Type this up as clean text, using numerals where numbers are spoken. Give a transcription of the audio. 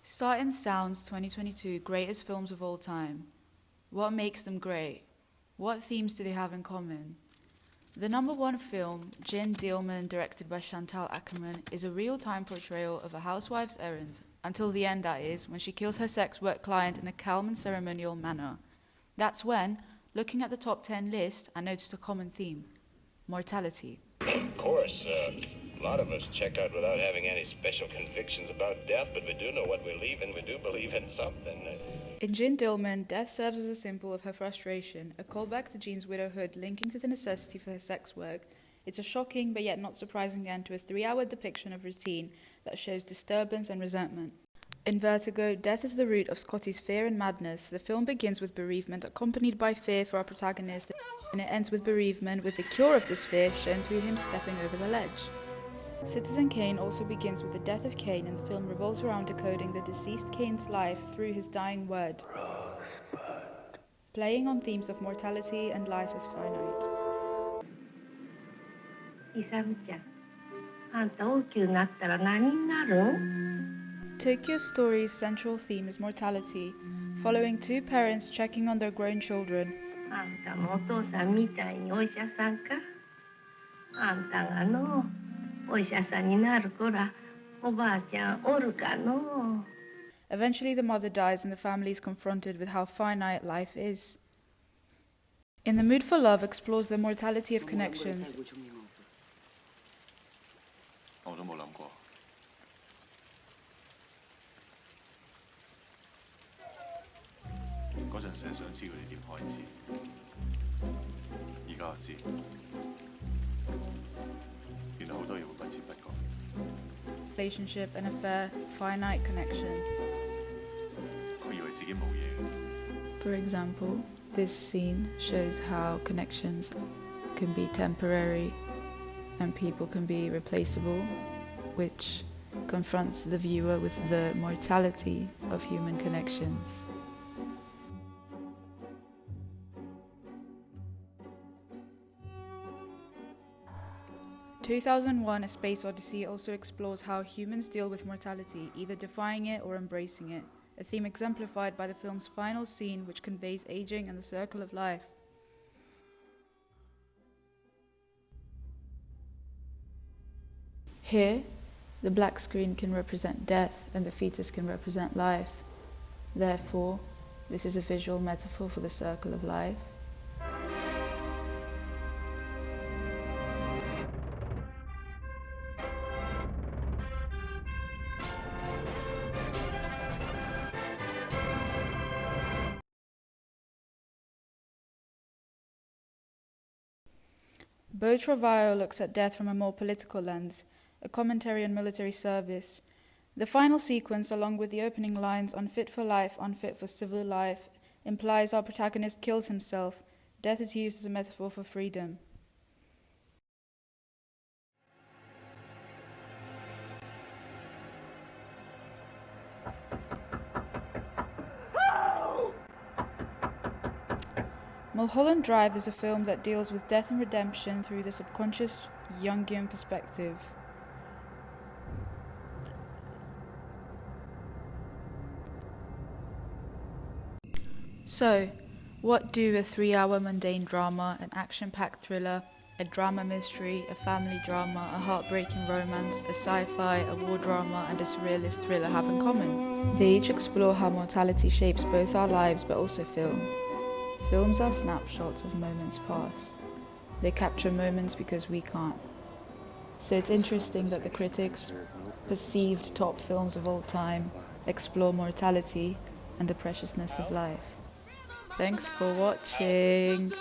Sight and Sound's 2022 Greatest Films of All Time. What makes them great? What themes do they have in common? The number one film, Gin Dealman, directed by Chantal Akerman, is a real-time portrayal of a housewife's errand, until the end that is, when she kills her sex work client in a calm and ceremonial manner. That's when, looking at the top 10 list, I noticed a common theme: mortality. Of course, a lot of us check out without having any special convictions about death, but we do know what we believe in. We do believe in something. In Gin Dealman, death serves as a symbol of her frustration, a callback to Jean's widowhood linking to the necessity for her sex work. It's a shocking but yet not surprising end to a 3-hour depiction of routine that shows disturbance and resentment. In Vertigo, death is the root of Scotty's fear and madness. The film begins with bereavement accompanied by fear for our protagonist, and it ends with bereavement with the cure of this fear shown through him stepping over the ledge. Citizen Kane also begins with the death of Kane, and the film revolves around decoding the deceased Kane's life through his dying word, playing on themes of mortality and life as finite. イサムちゃん、あんた大きくなったら何になるん? Tokyo Story's central theme is mortality, following two parents checking on their grown children. あんたもお父さんみたいにお医者さんか? あんたがのお医者さんになる子らおばあちゃんおるかの? Eventually the mother dies and the family is confronted with how finite life is. In the Mood for Love explores the mortality of connections. Relationship and affair, finite connection. For example, this scene shows how connections can be temporary and people can be replaceable, which confronts the viewer with the mortality of human connections. "2001: A Space Odyssey" also explores how humans deal with mortality, either defying it or embracing it, a theme exemplified by the film's final scene, which conveys aging and the circle of life. Here, the black screen can represent death and the fetus can represent life. Therefore, this is a visual metaphor for the circle of life. Beau Travail looks at death from a more political lens, a commentary on military service. The final sequence, along with the opening lines, "unfit for life, unfit for civil life," implies our protagonist kills himself. Death is used as a metaphor for freedom. Mulholland Drive is a film that deals with death and redemption through the subconscious Jungian perspective. So, what do a 3-hour mundane drama, an action-packed thriller, a drama mystery, a family drama, a heartbreaking romance, a sci-fi, a war drama, and a surrealist thriller have in common? They each explore how mortality shapes both our lives but also film. Films are snapshots of moments past. They capture moments because we can't. So it's interesting that the critics' perceived top films of all time explore mortality and the preciousness of life. Thanks for watching.